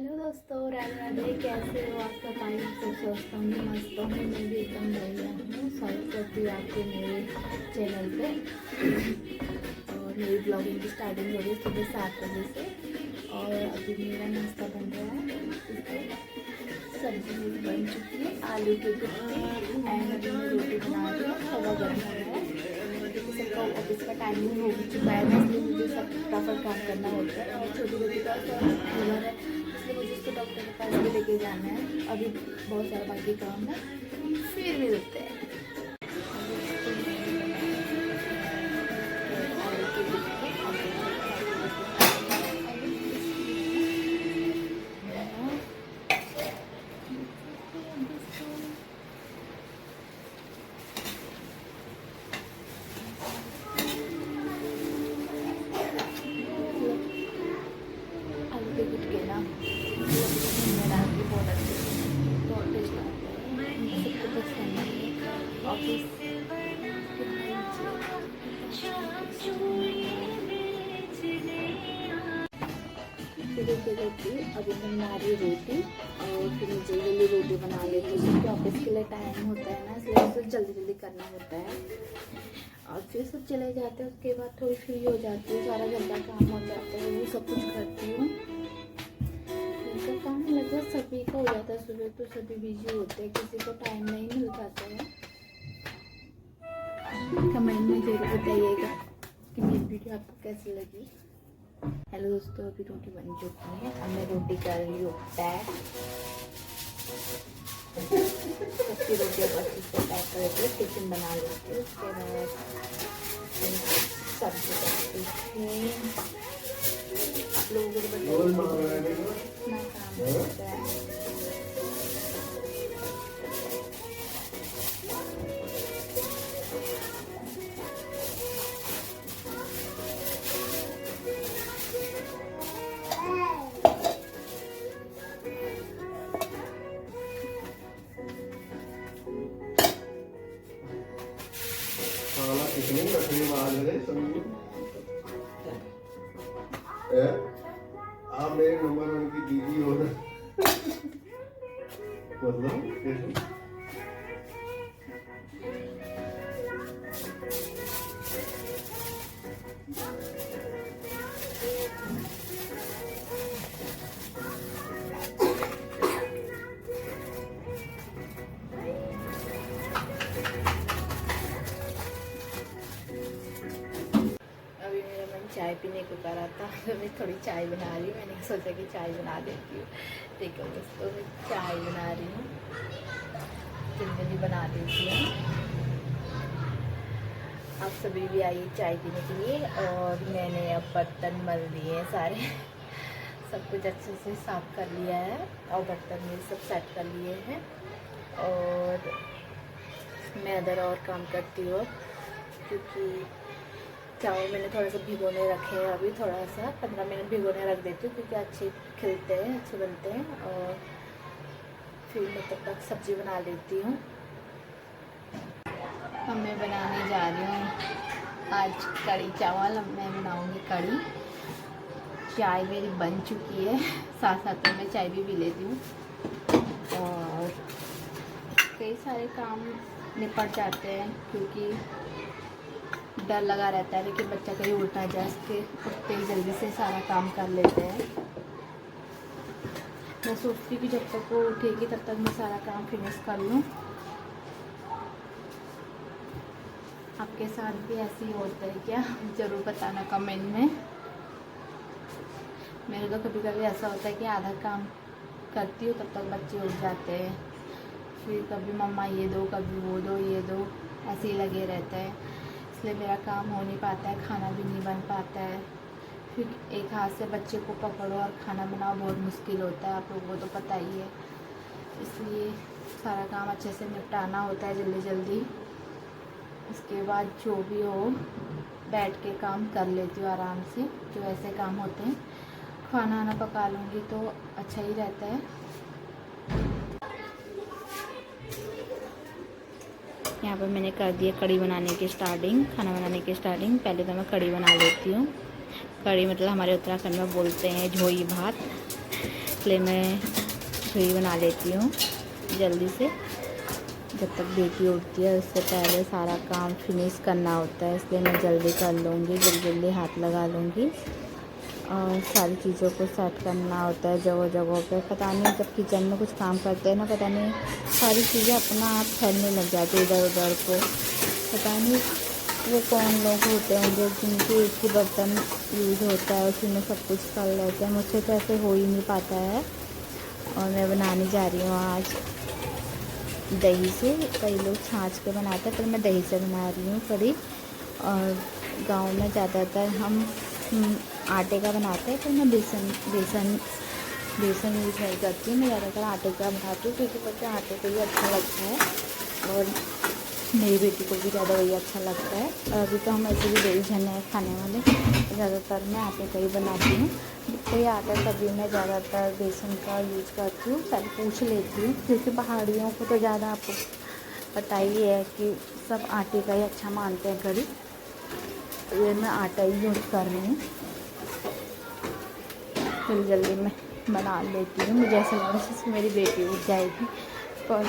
Hello दोस्तों, राधे राधे। कैसे हो? आपका टाइम सब सोचता हूँ मस्त हूँ। मैं भी एकदम बढ़िया हूँ। स्वागत करती हूँ आपके मेरे चैनल पे। और मेरी ब्लॉगिंग की स्टार्टिंग हो रही है सुबह 7 बजे से। और अभी मेरा नाश्ता बन रहा है। सब्जी मेरी बन चुकी है, आलू के टिक्की। एंड अभी मैं रोटी बना रही हूँ। तवा गर्म हो रहा है क्योंकि सबका ऑफिस का टाइमिंग हो चुका है ना, इसलिए मुझे सब फटाफट काम करना होता है। और छोटी बेटी का फीवर है, इसलिए मुझे उसको डॉक्टर के पास भी लेके जाना है। अभी बहुत सारा बाकी काम है, फिर मिलते हैं। अभी मैं बना रही रोटी और फिर मुझे जल्दी रोटी बना लेती हूँ क्योंकि ऑफिस के लिए टाइम होता है ना, इसलिए मुझे जल्दी जल्दी करना होता है। और फिर सब चले जाते हैं, उसके बाद थोड़ी फ्री हो जाती हूँ, सारा घर का काम हो जाता है, वो सब कुछ करती हूँ। उनका काम लगभग सभी का हो जाता है। सुबह तो सभी बिजी होते हैं, किसी को टाइम नहीं मिल पाता है। कमेंट में जरूर बताइएगा कि मेरी वीडियो आपको कैसी लगी। हेलो दोस्तों, अभी रोटी बन चुकी है। अब मैं रोटी कर रही हूँ पैक। सबकी रोटी अब अच्छे से पैक करके टिफिन बना लेती हूँ। उसके बाद सब्जी करती हूँ। आप लोगों को बताइए कितना काम होता है। कितनी रखने वाले आप मेरे नंबर 1 की दीदी हो ना। मतलब चाय पीने को करा था, तो मैं थोड़ी चाय बना रही हूँ। मैंने सोचा कि चाय बना देती हूँ। ठीक है दोस्तों, मैं चाय बना रही हूँ, जल्दी बना देती हूँ। आप सभी भी आइए चाय पीने के लिए। और मैंने अब बर्तन मल दिए हैं सारे, सब कुछ अच्छे से साफ कर लिया है और बर्तन में सब सेट कर लिए हैं। और मैं अदर और काम करती हूँ क्योंकि चावल मैंने थोड़ा सा भिगोने रखे हैं। अभी थोड़ा सा 15 मिनट भिगोने रख देती हूँ क्योंकि अच्छे खिलते हैं, अच्छे बनते हैं। और फिर मैं तब तक सब्ज़ी बना लेती हूँ। अब मैं बनाने जा रही हूँ आज कढ़ी चावल। अब मैं बनाऊँगी कढ़ी। चाय मेरी बन चुकी है, साथ साथ में मैं चाय भी पी लेती हूँ। और कई सारे काम निपट जाते हैं क्योंकि डर लगा रहता है कि बच्चा कहीं उठ ना जाए, इसके उठते ही जल्दी से सारा काम कर लेते हैं। मैं सोचती हूँ कि जब तक वो उठेगी तब तक मैं सारा काम फिनिश कर लूँ। आपके साथ भी ऐसे ही होता है क्या? ज़रूर बताना कमेंट में। मेरे तो कभी कभी ऐसा होता है कि आधा काम करती हूँ तब तक बच्चे उठ जाते हैं। फिर कभी मम्मा ये दो, कभी वो दो, ये दो, ऐसे ही लगे रहते हैं। इसलिए मेरा काम हो नहीं पाता है, खाना भी नहीं बन पाता है। फिर एक हाथ से बच्चे को पकड़ो और खाना बनाओ, बहुत मुश्किल होता है, आप लोगों को तो पता ही है। इसलिए सारा काम अच्छे से निपटाना होता है जल्दी जल्दी। इसके बाद जो भी हो बैठ के काम कर लेती हूँ आराम से, जो ऐसे काम होते हैं। खाना वाना पका लूँगी तो अच्छा ही रहता है। यहाँ पर मैंने कर दिया कढ़ी बनाने की स्टार्टिंग, खाना बनाने की स्टार्टिंग। पहले तो मैं कढ़ी बना लेती हूँ। कढ़ी मतलब हमारे उत्तराखंड में बोलते हैं झोई भात। इसलिए मैं खीर बना लेती हूँ जल्दी से, जब तक बेटी उठती है उससे पहले सारा काम फिनिश करना होता है, इसलिए मैं जल्दी कर लूँगी, जल्दी जल्दी हाथ लगा लूँगी और सारी चीज़ों को सेट करना होता है जगह जगह पे। पता नहीं जब किचन में कुछ काम करते हैं ना, पता नहीं सारी चीज़ें अपना आप फैलने लग जाती है इधर उधर को। पता नहीं वो कौन लोग होते होंगे जिनके एक ही बर्तन यूज़ होता है उसी में सब कुछ कर लेते हैं, मुझसे तो ऐसे हो ही नहीं पाता है। और मैं बनाने जा रही हूँ आज दही से। कई लोग छाछ के बनाते हैं पर मैं दही से बना रही हूँ कढ़ी। और गांव में ज़्यादातर हम आटे का बनाते हैं, पर मैं बेसन यूज़ नहीं करती हूँ। मैं ज़्यादातर आटे का बनाती हूँ क्योंकि मुझे आटे का ही अच्छा लगता है और मेरी बेटी को भी ज़्यादा वही अच्छा लगता है। अभी तो हम ऐसे भी 2 जने हैं खाने वाले, तो ज़्यादातर मैं आटे का ही बनाती हूँ। कोई आता है तभी मैं ज़्यादातर बेसन का यूज़ करती हूँ, पहले पूछ लेती हूँ क्योंकि पहाड़ियों को तो ज़्यादा आपको पता ही है कि सब आटे का ही अच्छा मानते हैं कढ़ी, तो ये मैं आटा ही यूज़ कर रही हूँ। फिर जल्दी मैं बना लेती हूँ। मुझे ऐसा लग रहा है जैसे मेरी बेटी उठ जाएगी, पर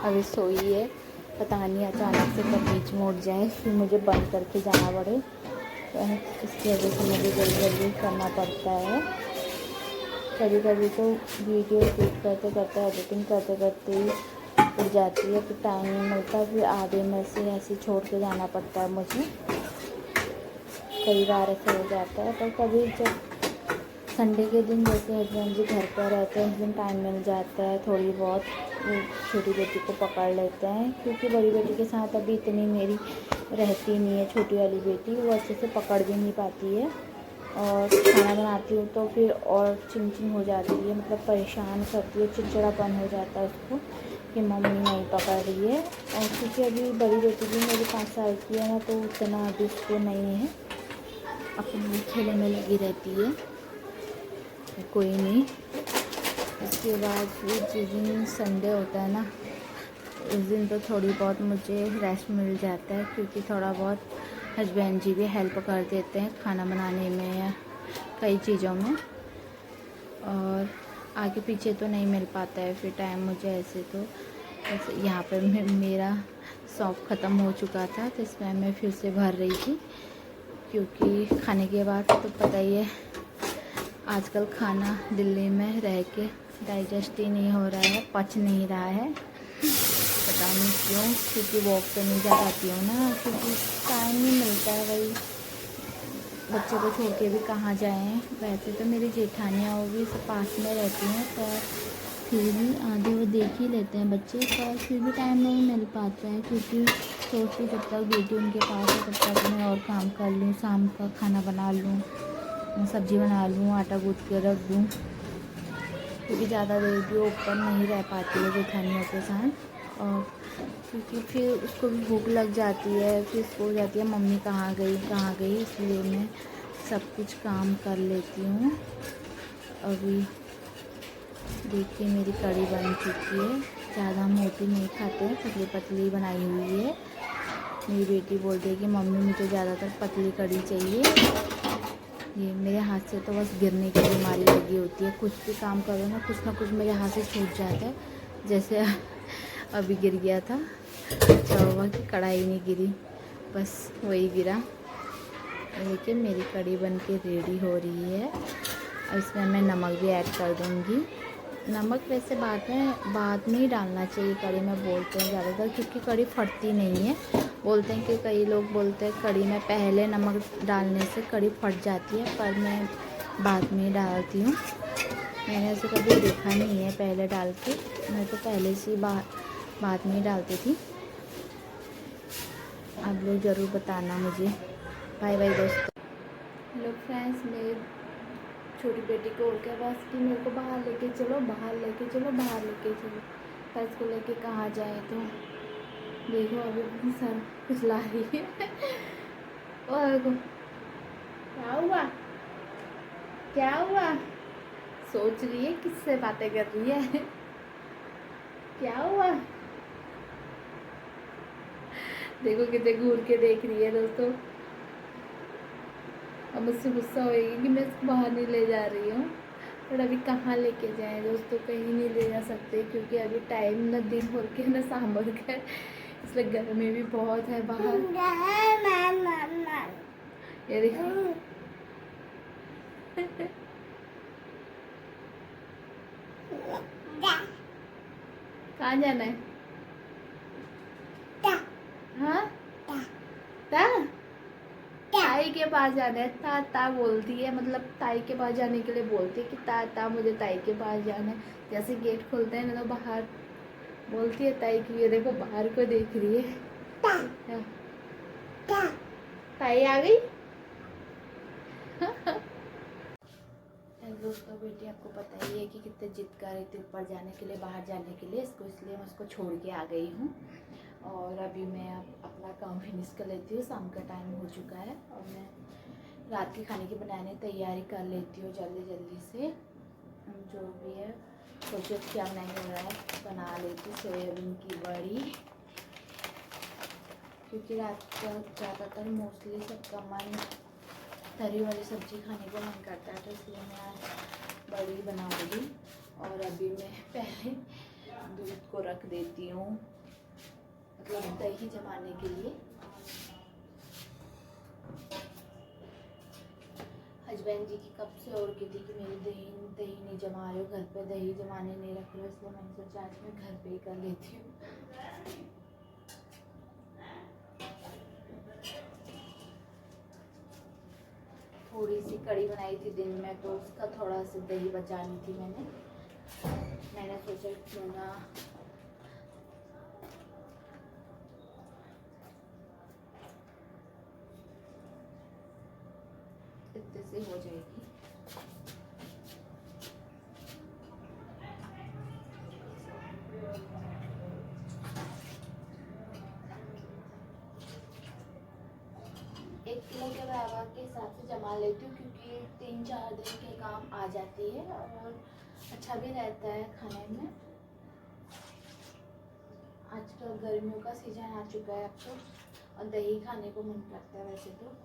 अभी सोई है, पता नहीं अचानक से कब बीच में उठ जाए फिर मुझे बंद करके जाना पड़े, तो इसकी वजह से मुझे जल्दी जल्दी करना पड़ता है। कभी कभी तो वीडियो शूट करते करते एडिटिंग करते करते ही उठ जाती है, फिर टाइम नहीं मिलता, फिर आधे में से ऐसे छोड़ के जाना पड़ता है मुझे। कई बार ऐसा हो जाता है, पर कभी जब संडे के दिन जैसे हस्बैंड जी घर पर रहते हैं उस दिन टाइम मिल जाता है, थोड़ी बहुत छोटी बेटी को पकड़ लेते हैं क्योंकि बड़ी बेटी के साथ अभी इतनी मेरी रहती नहीं है। छोटी वाली बेटी वो अच्छे से पकड़ भी नहीं पाती है और खाना बनाती हूँ तो फिर और चिंचिंग हो जाती है, मतलब परेशान करती है, चिड़चिड़ापन हो जाता है उसको कि मम्मी नहीं पकड़ रही है। और क्योंकि अभी बड़ी बेटी भी मेरी 5 साल की है ना, तो उतना अभी उसको नहीं है, अपने खेलने में लगी रहती है। कोई नहीं, इसके बाद फिर जिस दिन संडे होता है ना उस दिन तो थोड़ी बहुत मुझे रेस्ट मिल जाता है क्योंकि थोड़ा बहुत हस्बैंड जी भी हेल्प कर देते हैं खाना बनाने में या कई चीज़ों में, और आगे पीछे तो नहीं मिल पाता है फिर टाइम मुझे। ऐसे तो यहाँ पर मेरा शॉप ख़त्म हो चुका था तो इसमें मैं फिर से भर रही थी क्योंकि खाने के बाद तो पता ही है आजकल खाना दिल्ली में रह के डाइजेस्ट ही नहीं हो रहा है, पच नहीं रहा है, पता नहीं क्यों, क्योंकि वॉक पे नहीं जा पाती हूँ ना, क्योंकि टाइम नहीं मिलता है। वही बच्चे को छोड़ के भी कहाँ जाएं। वैसे तो मेरी जेठानियाँ वो भी सब पास में रहती हैं, पर फिर भी आधे वो देख ही लेते हैं बच्चे, पर फिर भी टाइम नहीं मिल पाता है क्योंकि सोचती जब तक बेटी उनके पास है तब तक मैं और काम कर लूँ, शाम का खाना बना लूँ, सब्ज़ी बना लूँ, आटा गूँथ के रख दूँ, क्योंकि ज़्यादा देर भी ऊपर नहीं रह पाती है जेठानियों के साथ। और क्योंकि फिर उसको भी भूख लग जाती है, फिर उसको हो जाती है मम्मी कहाँ गई, इसलिए मैं सब कुछ काम कर लेती हूँ। अभी देखिए मेरी कढ़ी बन चुकी है, ज़्यादा मोटी नहीं खाते हैं, पतली पतली बनाई हुई है। मेरी बेटी बोलती है कि मम्मी मुझे ज़्यादातर पतली कढ़ी चाहिए। ये मेरे हाथ से तो बस गिरने की बीमारी लगी होती है, कुछ भी काम करो ना कुछ मेरे हाथ से छूट जाता है, जैसे अभी गिर गया था। अच्छा हुआ कि कढ़ाई नहीं गिरी, बस वही गिरा। देखिए मेरी कढ़ी बन के रेडी हो रही है। अब इसमें मैं नमक भी ऐड कर दूँगी। नमक वैसे बाद में ही डालना चाहिए कढ़ी में, बोलते हैं ज़्यादातर, क्योंकि कढ़ी फटती नहीं है। बोलते हैं कि कई लोग बोलते हैं कढ़ी में पहले नमक डालने से कढ़ी फट जाती है, पर मैं बाद में ही डालती हूँ। मैंने ऐसे कभी देखा नहीं है पहले डाल के, मैं तो पहले से बाद में ही डालती थी। आप लोग ज़रूर बताना मुझे। बाय बाय दोस्तों। हेलो फ्रेंड्स, मेरी छोटी बेटी को क्या बस कि मेरे को बाहर लेके चलो, पर इसको लेके कहाँ जाए, तो देखो अभी सर कुछ ला रही है। और देखो क्या हुआ, सोच रही है किससे बातें कर रही है। क्या हुआ, देखो कितने घूर के देख रही है दोस्तों। अब मुझसे गुस्सा होएगी कि मैं इसको बाहर नहीं ले जा रही हूँ, पर अभी कहाँ लेके जाएं दोस्तों, कहीं नहीं ले जा सकते क्योंकि अभी टाइम ना दिन हो के ना शाम हो गया, इसलिए गर्मी भी बहुत है बाहर। ये देखो कहाँ जाना है? हाँ ता ताई के पास जाना है। ता बोलती है, मतलब ताई के पास जाने के लिए बोलती है कि ता मुझे ताई के पास जाना है। जैसे गेट खोलते हैं ना तो बाहर बोलती है ताई की, ये देखो बाहर को देख रही है। ताई आ गई। दोस्तों बेटी आपको पता ही है कि कितने जिद कर रही थी ऊपर जाने के लिए, बाहर जाने के लिए, इसलिए मैं उसको छोड़ के आ गई हूँ। और अभी मैं अपना काम फिनिश कर लेती हूँ, शाम का टाइम हो चुका है और मैं रात के खाने की बनाने तैयारी कर लेती हूँ जल्दी से। जो भी है सोचे क्या बनाने रहा है, बना लेती सोयाबीन की बड़ी, क्योंकि रात का ज़्यादातर मोस्टली सबका मन तरी वाली सब्ज़ी खाने को मन करता है, तो इसलिए मैं आज बड़ी बनाऊंगी। और अभी मैं पहले दूध को रख देती हूँ, मतलब दही जमाने के लिए। हस्बैंड जी की कब से और की थी कि मेरी दही नहीं जमा रहे हो, घर पे दही जमाने नहीं रख रहे हो, इसलिए मैंने सोचा आज मैं घर पे ही कर लेती हूँ। थोड़ी सी कड़ी बनाई थी दिन में, तो उसका थोड़ा सा दही बचानी थी मैंने सोचा क्यों ना इतने से हो जाएगी। एक किलो के बराबर के हिसाब से जमा लेती हूँ, क्योंकि 3-4 दिन के काम आ जाती है और अच्छा भी रहता है खाने में। आजकल गर्मियों का सीजन आ चुका है अब तो, और दही खाने को मन करता है वैसे तो।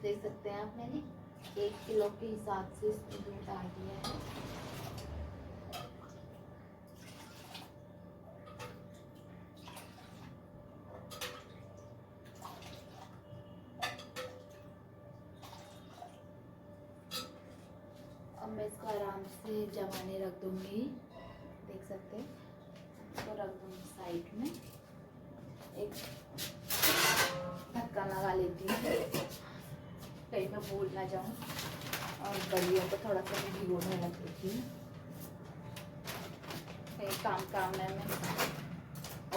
देख सकते हैं आप, मैंने 1 किलो के हिसाब से इसमें दूध डाल दिया है। अब मैं इसको आराम से जमाने रख दूंगी, देख सकते हैं। इसको रख दूंगी साइड में, एक ढक्कन लगा लेती हूँ कहीं मैं भूल ना जाऊँ। और बड़ियों को थोड़ा सा मैं भिगोने रख देती हूँ, कहीं काम में मैं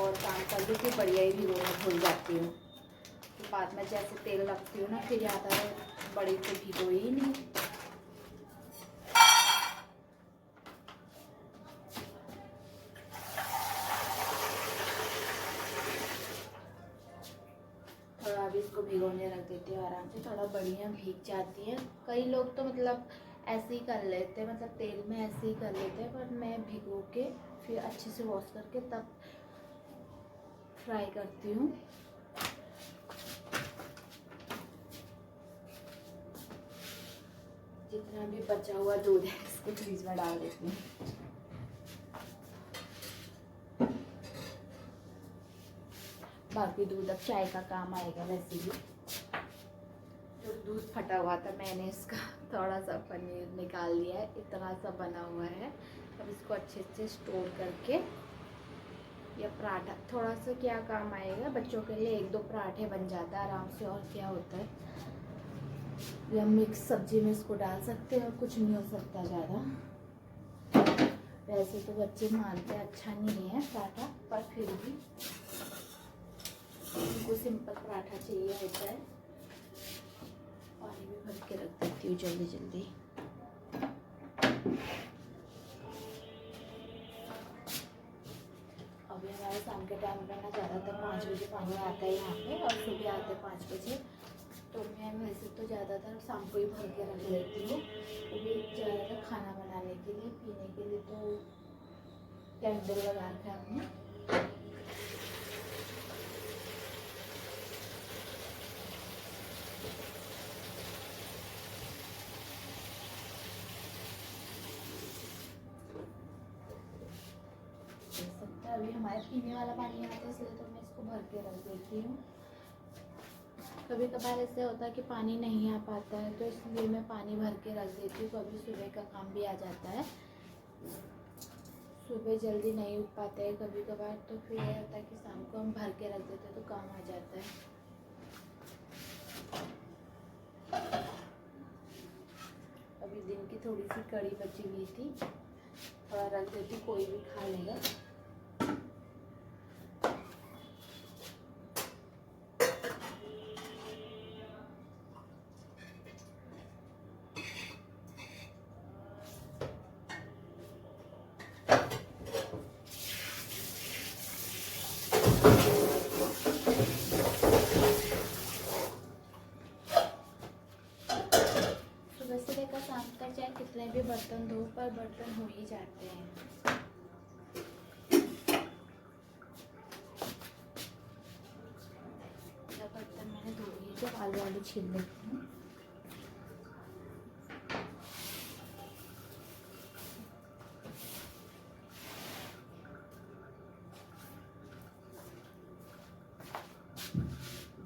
और काम कर दी थी, बढ़िया ही भिगोना भूल जाती हूँ। तो बाद में जैसे तेल रखती हूँ ना, फिर याद आए बड़ी को भिगो ही नहीं। थोड़ा अभी इसको भिगोने रख देती हूँ आराम से, थोड़ा बढ़िया भीग जाती है। कई लोग तो मतलब ऐसे ही कर लेते हैं, मतलब तेल में ऐसे ही कर लेते हैं, पर मैं भिगो के फिर अच्छे से वॉश करके तब फ्राई करती हूँ। जितना भी बचा हुआ दूध है इसको फ्रीज में डाल देती हूँ। बाकी दूध अब चाय का काम आएगा। वैसे भी जो दूध फटा हुआ था मैंने इसका थोड़ा सा पनीर निकाल लिया है, इतना सा बना हुआ है। अब इसको अच्छे से स्टोर करके, या पराठा थोड़ा सा क्या काम आएगा बच्चों के लिए, 1-2 पराठे बन जाता है आराम से, और क्या होता है। या मिक्स सब्जी में इसको डाल सकते हैं, और कुछ नहीं हो सकता ज़्यादा। वैसे तो बच्चे मानते हैं अच्छा नहीं है पराठा, पर फिर भी उनको सिंपल पराठा चाहिए होता है। पानी भी भर के रख देती हूँ जल्दी। अभी हमारे शाम के टाइम में ना ज़्यादातर 5 बजे पानी आता है यहाँ पे, और सुबह आते 5 बजे। तो मैं वैसे तो ज़्यादातर शाम को ही भर के रख लेती हूँ, वो भी ज़्यादातर खाना बनाने के लिए। पीने के लिए तो कैंडल लगा रखा है हमने। अभी हमारे पीने वाला पानी आता है, इसलिए तो मैं इसको भर के रख देती हूँ। कभी कभार ऐसे होता है कि पानी नहीं आ पाता है, तो इसलिए मैं पानी भर के रख देती हूँ। कभी सुबह का काम भी आ जाता है, सुबह जल्दी नहीं उठ पाते हैं कभी कभार, तो फिर यह होता है कि शाम को हम भर के रख देते हैं तो काम आ जाता है। अभी दिन की थोड़ी सी कड़ी बची हुई थी, थोड़ा रख देती, कोई भी खा लेगा। सुबह से लेकर शाम तक चाहे कितने भी बर्तन धो, पर बर्तन हो ही जाते हैं। बर्तन मैंने धो लिए, जो आलू आलू छील लेती हूँ।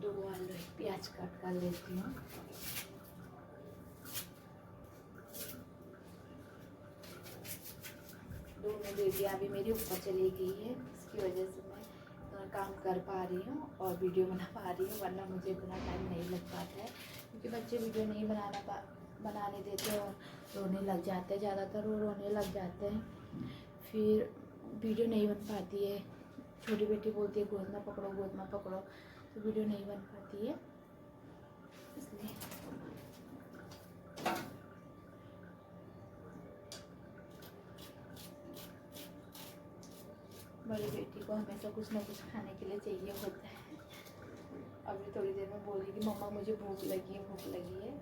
दो आलू प्याज काट कर लेती हूँ। दोनों बेटियाँ अभी मेरी ऊपर चली गई है, इसकी वजह से मैं काम कर पा रही हूँ और वीडियो बना पा रही हूँ, वरना मुझे इतना टाइम नहीं लग पाता है, क्योंकि बच्चे वीडियो नहीं बनाने देते और रोने लग जाते हैं। ज़्यादातर वो रोने लग जाते हैं, फिर वीडियो नहीं बन पाती है। छोटी बेटी बोलती है गोद में पकड़ो, तो वीडियो नहीं बन पाती है, इसलिए। बड़ी बेटी को हमेशा कुछ ना कुछ खाने के लिए चाहिए होता है। अभी थोड़ी देर में बोलेगी मम्मा मुझे भूख लगी है।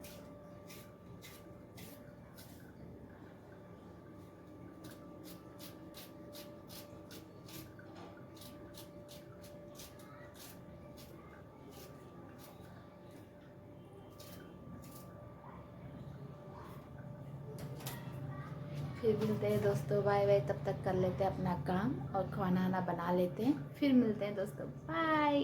फिर मिलते हैं दोस्तों, बाय बाय। तब तक कर लेते हैं अपना काम और खाना बना लेते हैं, फिर मिलते हैं दोस्तों, बाय।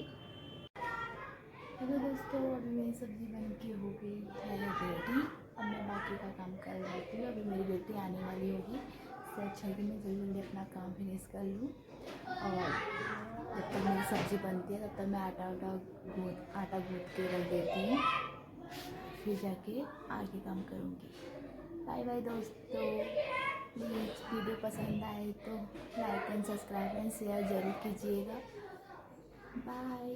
हेलो दोस्तों, अभी मेरी सब्ज़ी बन के हो गई है रेडी। अब मैं बाकी का काम कर लेती हूँ। अभी मेरी बेटी आने वाली होगी, इससे अच्छा है कि मैं जल्दी अपना काम फिनिश कर लूँ। और जब तक मेरी सब्ज़ी बनती है तब तक मैं आटा गूँथ के रख देती हूँ, फिर जाके आगे काम करूँगी। बाय बाय दोस्तों। प्लीज़ वीडियो पसंद आए तो like and subscribe and share ज़रूर कीजिएगा। बाय।